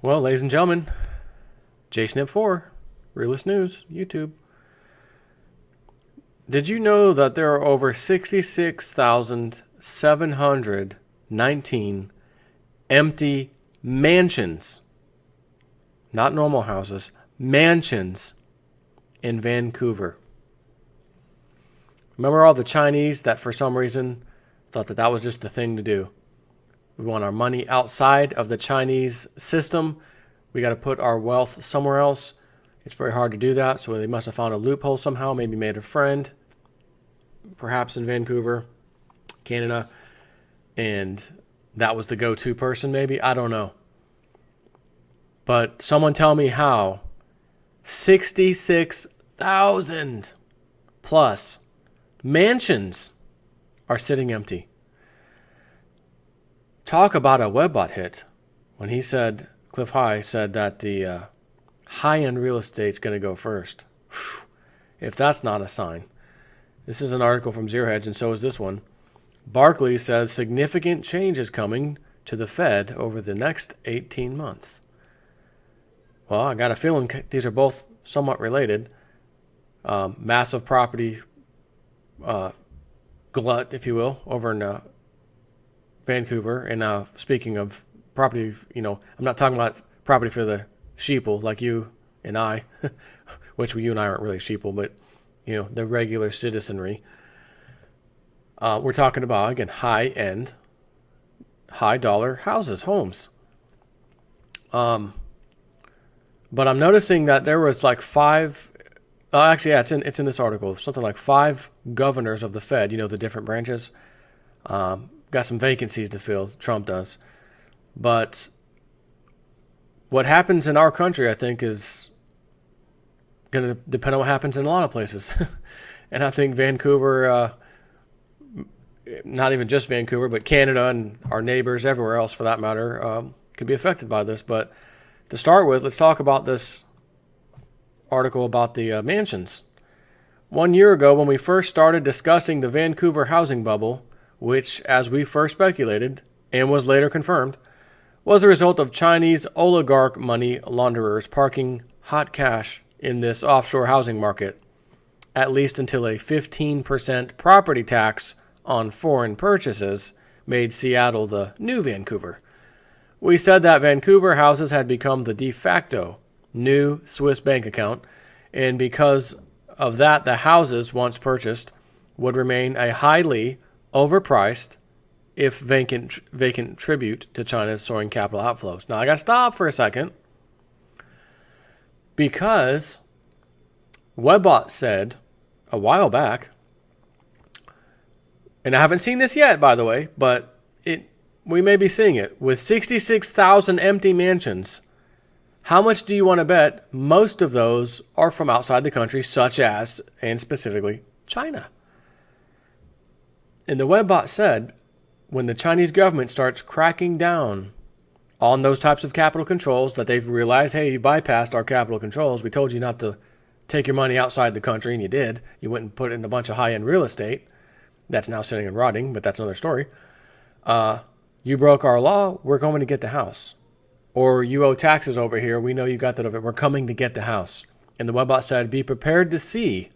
Well, ladies and gentlemen, JSNIP4, Realist News, YouTube. Did you know that there are over 66,719 empty mansions, not normal houses, mansions in Vancouver? Remember all the Chinese that for some reason thought that that was just the thing to do? We want our money outside of the Chinese system. We got to put our wealth somewhere else. It's very hard to do that, so they must have found a loophole somehow, maybe made a friend, perhaps in Vancouver, Canada, and that was the go-to person maybe. I don't know. But someone tell me how 66,000 plus mansions are sitting empty. Talk about a Webbot hit when he said, Cliff High said that the high-end real estate's going to go first. Whew. If that's not a sign. This is an article from Zero Hedge, and so is this one. Barclays says significant change is coming to the Fed over the next 18 months. Well, I got a feeling these are both somewhat related. Massive property glut, if you will, over in Vancouver. And speaking of property, I'm not talking about property for the sheeple like you and I, which you and I aren't really sheeple, but the regular citizenry. We're talking about, again, high-end, high-dollar houses, homes. But I'm noticing that there was like it's in this article, something like 5 governors of the Fed, the different branches, got some vacancies to fill. Trump does. But what happens in our country, I think, is going to depend on what happens in a lot of places. And I think Vancouver, not even just Vancouver, but Canada and our neighbors everywhere else for that matter, could be affected by this. But to start with, let's talk about this article about the mansions. 1 year ago, when we first started discussing the Vancouver housing bubble, which, as we first speculated, and was later confirmed, was a result of Chinese oligarch money launderers parking hot cash in this offshore housing market, at least until a 15% property tax on foreign purchases made Seattle the new Vancouver. We said that Vancouver houses had become the de facto new Swiss bank account, and because of that, the houses once purchased would remain a highly overpriced, if vacant tribute to China's soaring capital outflows. Now, I got to stop for a second because Webbot said a while back, and I haven't seen this yet, by the way, but we may be seeing it. With 66,000 empty mansions, how much do you want to bet most of those are from outside the country, such as, and specifically, China? And the Webbot said, when the Chinese government starts cracking down on those types of capital controls, that they've realized, hey, you bypassed our capital controls. We told you not to take your money outside the country, and you did. You went and put it in a bunch of high-end real estate that's now sitting and rotting, but that's another story. You broke our law. We're going to get the house. Or you owe taxes over here. We know you got that over. We're coming to get the house. And the Webbot said, be prepared to see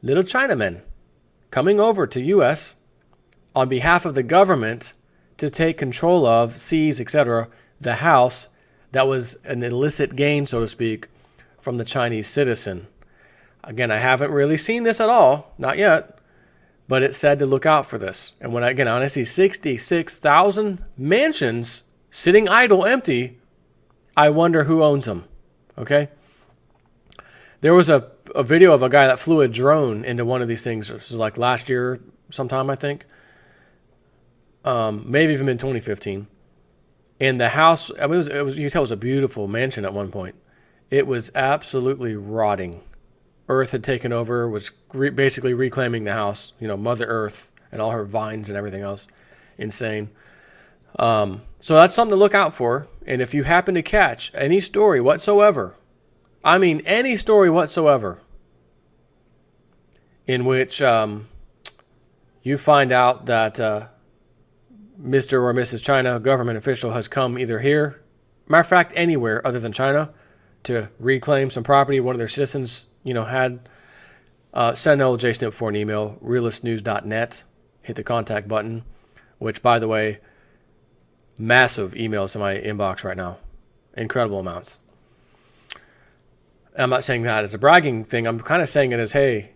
little Chinamen coming over to U.S. on behalf of the government to take control of, seize, etc., the house that was an illicit gain, so to speak, from the Chinese citizen. Again, I haven't really seen this at all, not yet, but it said to look out for this. And when I see 66,000 mansions sitting idle, empty, I wonder who owns them, okay? There was a video of a guy that flew a drone into one of these things. This was like last year sometime, I think. Maybe even in 2015. And the house, it was you could tell it was a beautiful mansion at one point. It was absolutely rotting. Earth had taken over, was basically reclaiming the house. Mother Earth and all her vines and everything else. Insane. So that's something to look out for. And if you happen to catch any story whatsoever, I mean any story whatsoever, in which you find out that Mr. or Mrs. China government official has come either here, matter of fact, anywhere other than China, to reclaim some property one of their citizens, had, send LJ for an email, realistnews.net, hit the contact button, which, by the way, massive emails in my inbox right now. Incredible amounts. I'm not saying that as a bragging thing. I'm kind of saying it as, hey,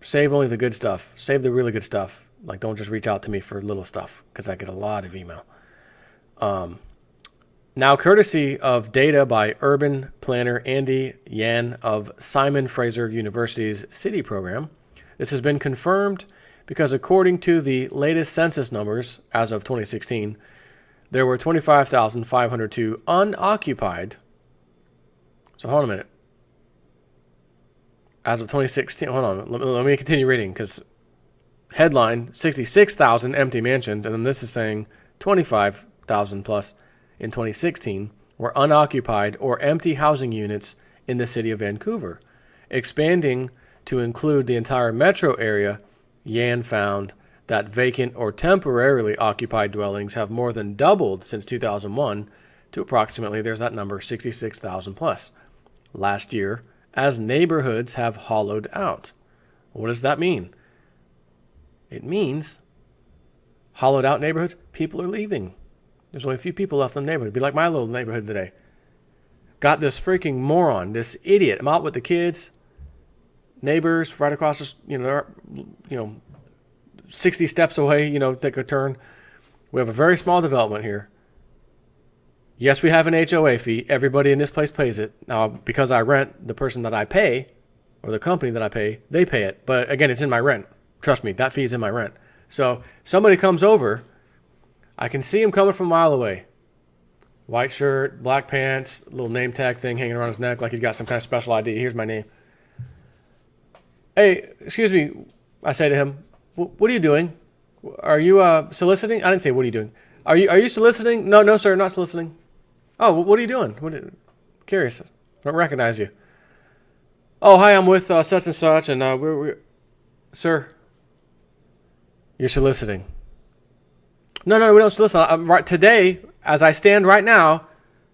save only the good stuff. Save the really good stuff. Like, don't just reach out to me for little stuff, because I get a lot of email. Now, courtesy of data by urban planner Andy Yan of Simon Fraser University's City program, this has been confirmed because according to the latest census numbers as of 2016, there were 25,502 unoccupied. So hold on a minute. As of 2016, hold on, let me continue reading, because headline, 66,000 empty mansions, and then this is saying 25,000 plus in 2016 were unoccupied or empty housing units in the city of Vancouver. Expanding to include the entire metro area, Yan found that vacant or temporarily occupied dwellings have more than doubled since 2001 to approximately, there's that number, 66,000 plus last year, as neighborhoods have hollowed out. What does that mean? It means hollowed out neighborhoods, people are leaving. There's only a few people left in the neighborhood. It'd be like my little neighborhood today. Got this freaking moron, this idiot. I'm out with the kids, neighbors right across the, 60 steps away, take a turn. We have a very small development here. Yes, we have an HOA fee. Everybody in this place pays it. Now, because I rent, the person that I pay, or the company that I pay, they pay it. But again, it's in my rent. Trust me, that fee is in my rent. So somebody comes over, I can see him coming from a mile away. White shirt, black pants, little name tag thing hanging around his neck like he's got some kind of special ID. Here's my name. Hey, excuse me, I say to him, what are you doing? Are you soliciting? I didn't say, what are you doing? Are you soliciting? No, sir, not soliciting. Oh, what are you doing? Curious. Don't recognize you. Oh, hi, I'm with such and such, and we're sir, you're soliciting. No, we don't solicit. Right today, as I stand right now,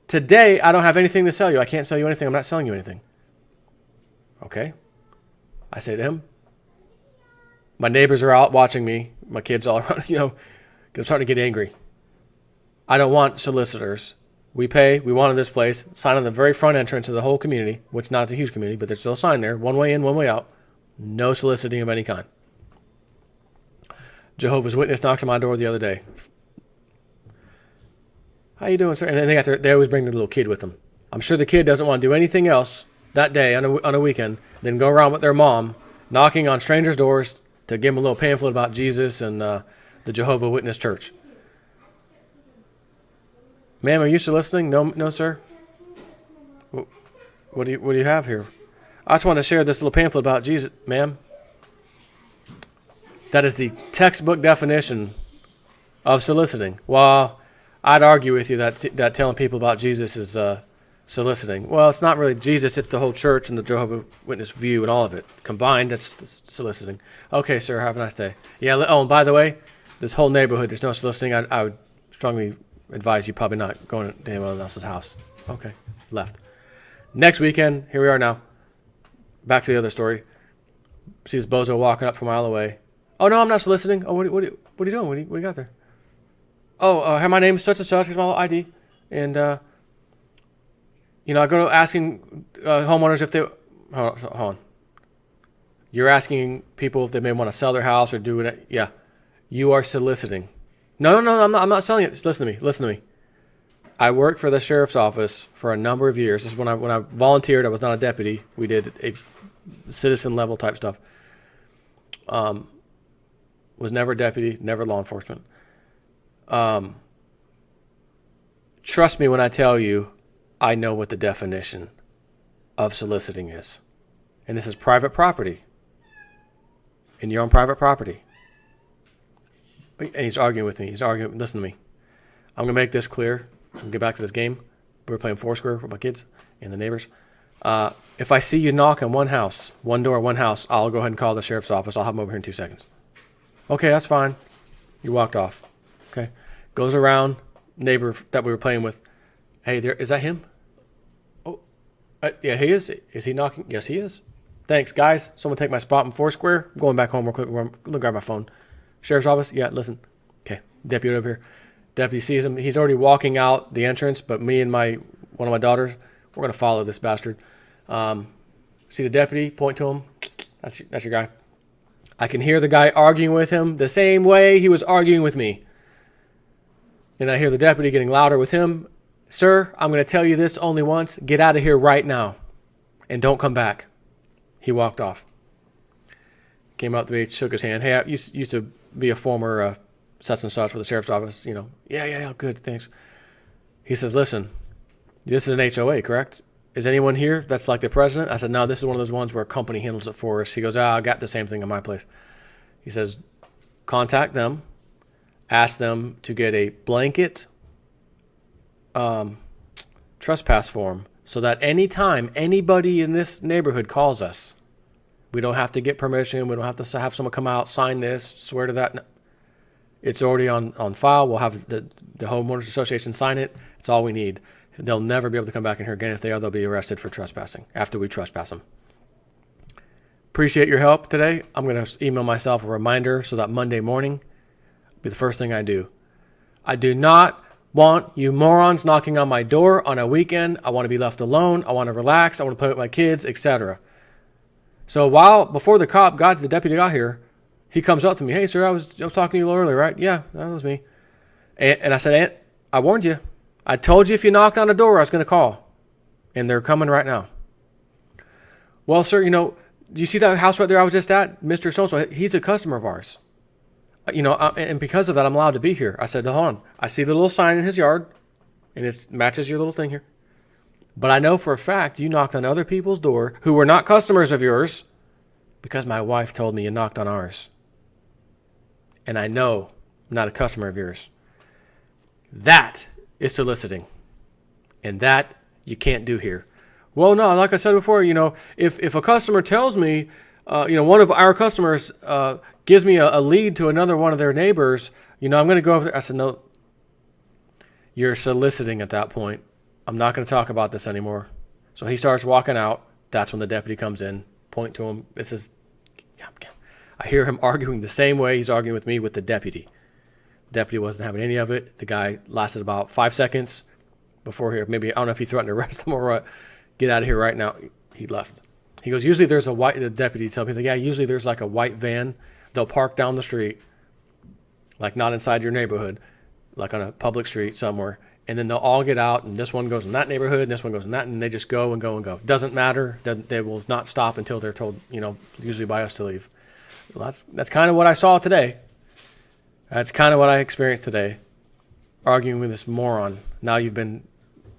today I don't have anything to sell you. I can't sell you anything. I'm not selling you anything. Okay. I say to him, my neighbors are out watching me. My kids all around, I'm starting to get angry. I don't want solicitors. We wanted this place, sign on the very front entrance of the whole community, which not a huge community, but there's still a sign there, one way in, one way out. No soliciting of any kind. Jehovah's Witness knocks on my door the other day. How you doing, sir? And they always bring the little kid with them. I'm sure the kid doesn't want to do anything else that day on a weekend than go around with their mom, knocking on strangers' doors to give them a little pamphlet about Jesus and the Jehovah's Witness Church. Ma'am, are you soliciting? No, sir. What do you have here? I just want to share this little pamphlet about Jesus, ma'am. That is the textbook definition of soliciting. Well, I'd argue with you that telling people about Jesus is soliciting. Well, it's not really Jesus. It's the whole church and the Jehovah's Witness view and all of it. Combined, that's soliciting. Okay, sir, have a nice day. Yeah, and by the way, this whole neighborhood, there's no soliciting. I would strongly advise you probably not going to anyone else's house. Okay, left. Next weekend, here we are now. Back to the other story. See this bozo walking up from a mile away. Oh, no, I'm not soliciting. Oh, what are you doing? What do you got there? Oh, my name is such and such. Here's my little ID. And, I go to asking homeowners if they... Hold on. You're asking people if they may want to sell their house or do it. Yeah. You are soliciting. No, I'm not selling it. Listen to me. I worked for the sheriff's office for a number of years. This is when I volunteered. I was not a deputy. We did a citizen level type stuff. Was never a deputy, never law enforcement. Trust me when I tell you, I know what the definition of soliciting is. And this is private property. And you're on private property. And he's arguing with me. Listen to me. I'm going to make this clear. I'm going to get back to this game. We were playing Foursquare with my kids and the neighbors. If I see you knock on one door, one house, I'll go ahead and call the sheriff's office. I'll have them over here in 2 seconds. Okay, that's fine. You walked off. Okay. Goes around, neighbor that we were playing with. Hey, there, is that him? Oh, yeah, he is. Is he knocking? Yes, he is. Thanks, guys. Someone take my spot in Foursquare. I'm going back home real quick. Let me grab my phone. Sheriff's office? Yeah, listen. Okay, deputy over here. Deputy sees him. He's already walking out the entrance, but me and one of my daughters, we're going to follow this bastard. See the deputy, point to him. That's your guy. I can hear the guy arguing with him the same way he was arguing with me. And I hear the deputy getting louder with him. Sir, I'm going to tell you this only once. Get out of here right now. And don't come back. He walked off. Came out to me, shook his hand. Hey, I used to be a former such and such with the sheriff's office. You know, yeah, good, thanks. He says, listen, this is an HOA, correct? Is anyone here that's like the president? I said, no, this is one of those ones where a company handles it for us. He goes, I got the same thing in my place. He says, contact them, ask them to get a blanket trespass form so that anytime anybody in this neighborhood calls us, we don't have to get permission. We don't have to have someone come out, sign this, swear to that. No. It's already on file. We'll have the homeowners association sign it. It's all we need. They'll never be able to come back in here again. If they are, they'll be arrested for trespassing after we trespass them. Appreciate your help today. I'm going to email myself a reminder so that Monday morning will be the first thing I do. I do not want you morons knocking on my door on a weekend. I want to be left alone. I want to relax. I want to play with my kids, etc. So before the deputy got here, he comes up to me. Hey, sir, I was talking to you a little earlier, right? Yeah, that was me. And I said, Aunt, I warned you. I told you if you knocked on the door, I was going to call. And they're coming right now. Well, sir, do you see that house right there I was just at? Mr. So-and-so, he's a customer of ours. And because of that, I'm allowed to be here. I said, hold on. I see the little sign in his yard, and it matches your little thing here. But I know for a fact you knocked on other people's door who were not customers of yours because my wife told me you knocked on ours. And I know I'm not a customer of yours. That is soliciting. And that you can't do here. Well, no, like I said before, if a customer tells me, one of our customers gives me a lead to another one of their neighbors, I'm going to go over there. I said, no, you're soliciting at that point. I'm not going to talk about this anymore. So he starts walking out. That's when the deputy comes in, point to him. I hear him arguing the same way he's arguing with me with the deputy. The deputy wasn't having any of it. The guy lasted about 5 seconds before maybe, I don't know if he threatened to arrest him or what. Get out of here right now. He left. He goes, usually there's the deputy tells me, usually there's like a white van. They'll park down the street, like not inside your neighborhood, like on a public street somewhere. And then they'll all get out, and this one goes in that neighborhood, and this one goes in that, and they just go and go and go. Doesn't matter. They will not stop until they're told, usually by us to leave. Well, that's kind of what I saw today. That's kind of what I experienced today, arguing with this moron. Now you've been,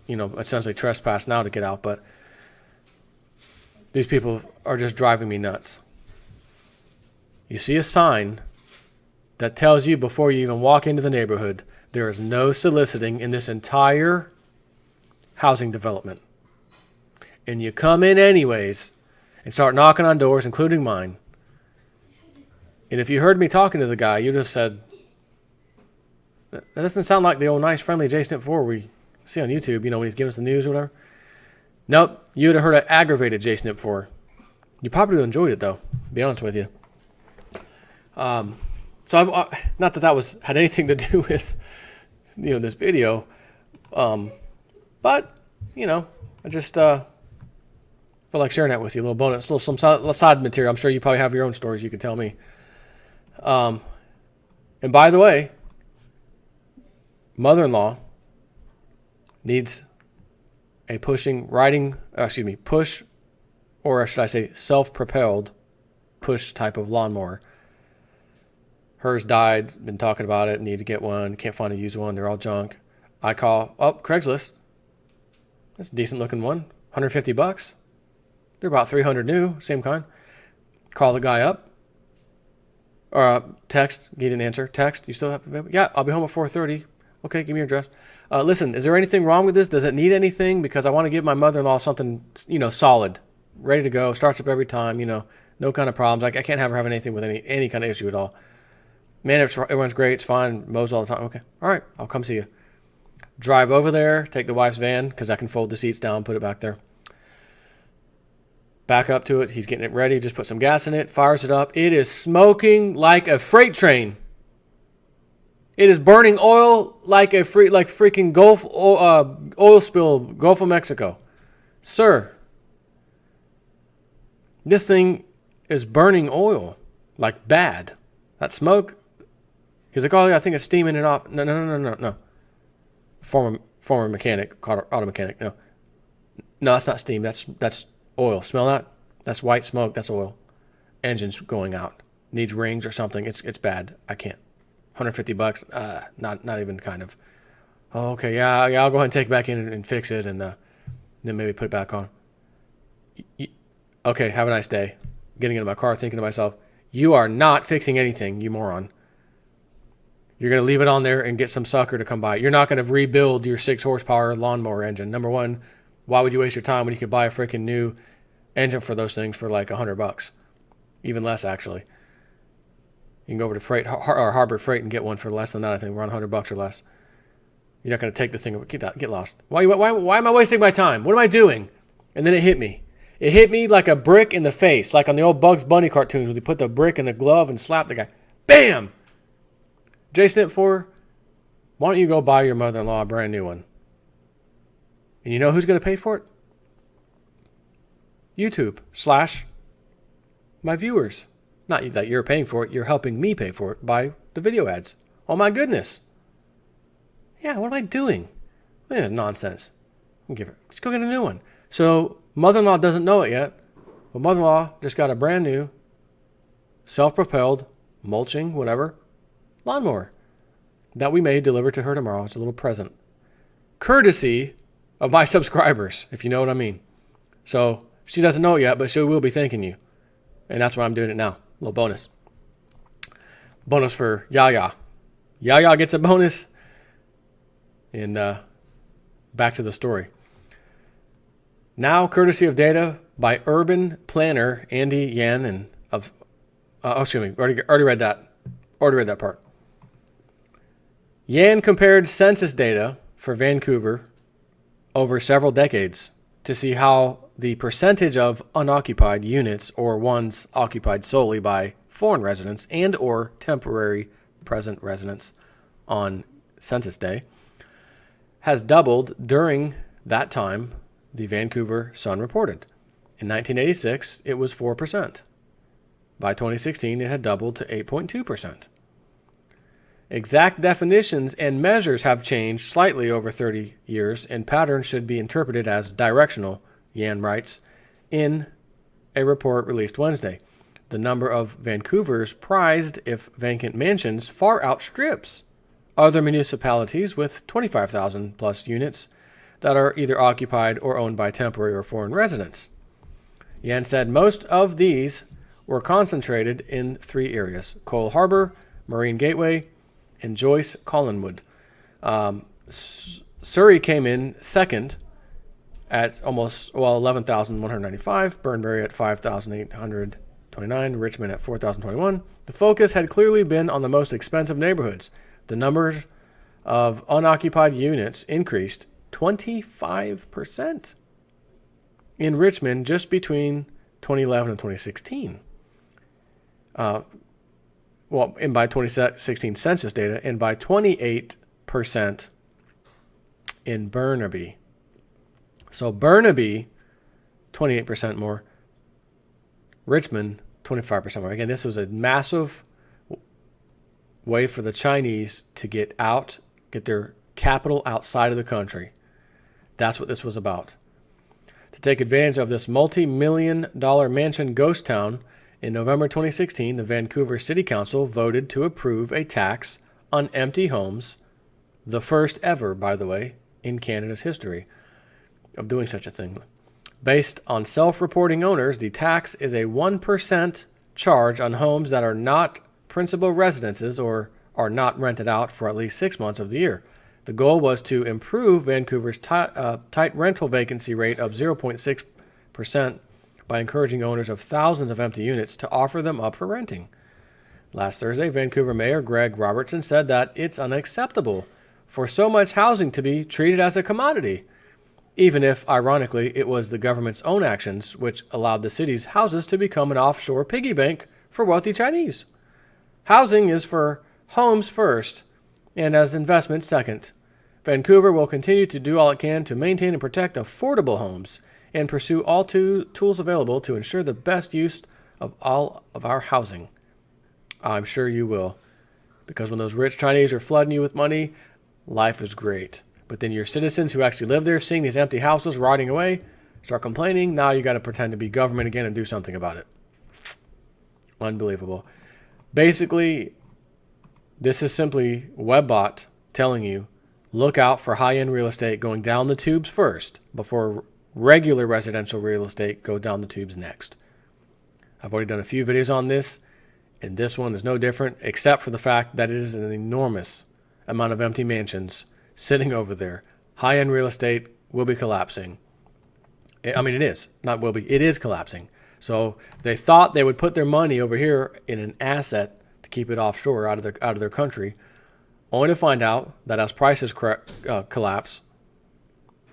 essentially trespassed now to get out, but these people are just driving me nuts. You see a sign that tells you before you even walk into the neighborhood, there is no soliciting in this entire housing development. And you come in anyways and start knocking on doors, including mine. And if you heard me talking to the guy, you just said, that doesn't sound like the old nice, friendly J-Snip 4 we see on YouTube, when he's giving us the news or whatever. Nope, you would have heard an aggravated J-Snip 4. You probably would have enjoyed it, though, to be honest with you. So not that had anything to do with, this video. But, I just feel like sharing that with you. A little bonus, some side material. I'm sure you probably have your own stories you could tell me. And by the way, mother-in-law needs a push, or should I say self-propelled push type of lawnmower. Hers died, been talking about it, need to get one, can't find a used one, they're all junk. I call, Craigslist. That's a decent looking one, $150. They're about $300 new, same kind. Call the guy up. Or text, he didn't answer. Text, you still have available? Yeah, I'll be home at 4:30. Okay, give me your address. Listen, is there anything wrong with this? Does it need anything? Because I want to give my mother-in-law something, solid, ready to go, starts up every time, no kind of problems. I can't have her having anything with any kind of issue at all. Man, everyone's great, it's fine, mows all the time. Okay, all right, I'll come see you. Drive over there, take the wife's van, because I can fold the seats down, put it back there. Back up to it. He's getting it ready. Just put some gas in it, fires it up. It is smoking like a freight train. It is burning oil like freaking Gulf oil spill, Gulf of Mexico. Sir, this thing is burning oil like bad. That smoke. He's like, oh yeah, I think it's steaming it off. No. Former mechanic, auto mechanic. No, that's not steam. That's oil. Smell that? That's white smoke. That's oil. Engine's going out. Needs rings or something. It's bad. I can't. $150. Not even kind of. Oh, okay, yeah. I'll go ahead and take it back in and fix it, and then maybe put it back on. Okay, have a nice day. Getting into my car, thinking to myself, you are not fixing anything, you moron. You're going to leave it on there and get some sucker to come by. You're not going to rebuild your 6 horsepower lawnmower engine. Number one, why would you waste your time when you could buy a freaking new engine for those things for like $100? Even less, actually. You can go over to Freight or Harbor Freight and get one for less than that. I think around $100 or less. You're not going to take the thing. Get lost. Why am I wasting my time? What am I doing? And then it hit me. It hit me like a brick in the face, like on the old Bugs Bunny cartoons where they put the brick in the glove and slap the guy. Bam! J-Snip 4, why don't you go buy your mother-in-law a brand new one? And you know who's going to pay for it? YouTube / my viewers. Not that you're paying for it, you're helping me pay for it by the video ads. Oh my goodness. Yeah, what am I doing? Look at that nonsense. Let's go get a new one. So, mother-in-law doesn't know it yet, but mother-in-law just got a brand new, self-propelled, mulching, whatever, lawnmower that we may deliver to her tomorrow. It's a little present. Courtesy of my subscribers, if you know what I mean. So, she doesn't know it yet, but she will be thanking you. And that's why I'm doing it now. A little bonus. Bonus for Yaya. Yaya gets a bonus. And back to the story. Now, courtesy of data by urban planner Andy Yan and already read that. Already read that part. Yan compared census data for Vancouver over several decades to see how the percentage of unoccupied units or ones occupied solely by foreign residents and or temporary present residents on census day has doubled during that time, the Vancouver Sun reported. In 1986, it was 4%. By 2016, it had doubled to 8.2%. Exact definitions and measures have changed slightly over 30 years, and patterns should be interpreted as directional, Yan writes, in a report released Wednesday. The number of Vancouver's prized if vacant mansions far outstrips other municipalities with 25,000 plus units that are either occupied or owned by temporary or foreign residents. Yan said most of these were concentrated in 3 areas: Cole Harbor, Marine Gateway, and Joyce Collinwood. Surrey came in second at 11,195, Burnbury at 5,829, Richmond at 4,021. The focus had clearly been on the most expensive neighborhoods. The numbers of unoccupied units increased 25% in Richmond just between 2011 and 2016. And by 2016 census data, and by 28% in Burnaby. So Burnaby, 28% more. Richmond, 25% more. Again, this was a massive way for the Chinese to get their capital outside of the country. That's what this was about. To take advantage of this multi-million-dollar mansion ghost town, in November 2016, the Vancouver City Council voted to approve a tax on empty homes, the first ever, by the way, in Canada's history of doing such a thing. Based on self-reporting owners, the tax is a 1% charge on homes that are not principal residences or are not rented out for at least 6 months of the year. The goal was to improve Vancouver's tight rental vacancy rate of 0.6% by encouraging owners of thousands of empty units to offer them up for renting. Last Thursday, Vancouver Mayor Greg Robertson said that it's unacceptable for so much housing to be treated as a commodity, even if, ironically, it was the government's own actions which allowed the city's houses to become an offshore piggy bank for wealthy Chinese. Housing is for homes first, and as investment second. Vancouver will continue to do all it can to maintain and protect affordable homes and pursue all tools available to ensure the best use of all of our housing. I'm sure you will, because when those rich Chinese are flooding you with money, life is great. But then your citizens who actually live there, seeing these empty houses rotting away, start complaining. Now you got to pretend to be government again and do something about it. Unbelievable. Basically, this is simply Webbot telling you, look out for high-end real estate going down the tubes first before regular residential real estate go down the tubes next. I've already done a few videos on this, and this one is no different, except for the fact that it is an enormous amount of empty mansions sitting over there. High-end real estate will be collapsing. I mean, it is. Not will be. It is collapsing. So they thought they would put their money over here in an asset to keep it offshore out of their country, only to find out that as prices collapse,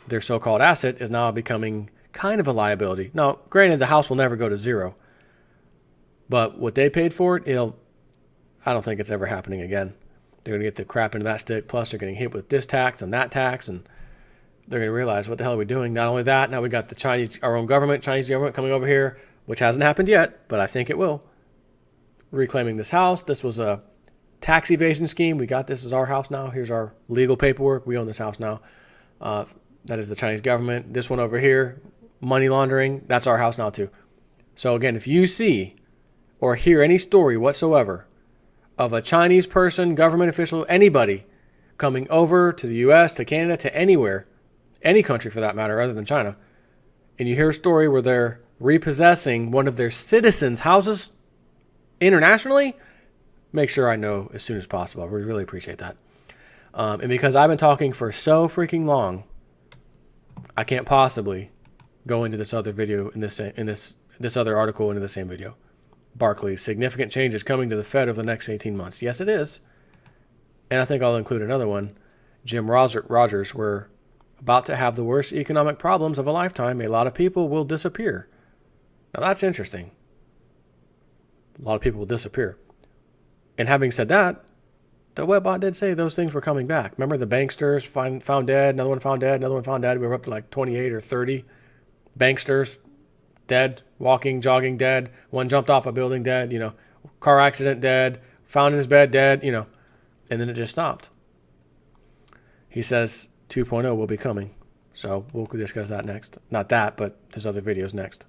their so-called asset is now becoming kind of a liability. Now, granted, the house will never go to zero, but what they paid for it, I don't think it's ever happening again. They're going to get the crap into that stick, plus they're getting hit with this tax and that tax, and they're going to realize, what the hell are we doing? Not only that, now we got our own government, Chinese government coming over here, which hasn't happened yet, but I think it will. Reclaiming this house. This was a tax evasion scheme. We got this as our house now. Here's our legal paperwork. We own this house now. That is the Chinese government. This one over here, money laundering, that's our house now too. So again, if you see or hear any story whatsoever of a Chinese person, government official, anybody coming over to the U.S., to Canada, to anywhere, any country for that matter other than China, and you hear a story where they're repossessing one of their citizens' houses internationally, make sure I know as soon as possible. I would really appreciate that. And because I've been talking for so freaking long, I can't possibly go into this other video in this other article into the same video. Barclays, significant changes coming to the Fed over the next 18 months. Yes, it is. And I think I'll include another one. Jim Rogers, we're about to have the worst economic problems of a lifetime. A lot of people will disappear. Now that's interesting. A lot of people will disappear. And having said that, the Webbot did say those things were coming back. Remember the banksters found dead, another one found dead, another one found dead. We were up to like 28 or 30 banksters dead, walking, jogging, dead. One jumped off a building, dead, car accident, dead, found in his bed, dead, and then it just stopped. He says 2.0 will be coming. So we'll discuss that next. Not that, but there's other videos next.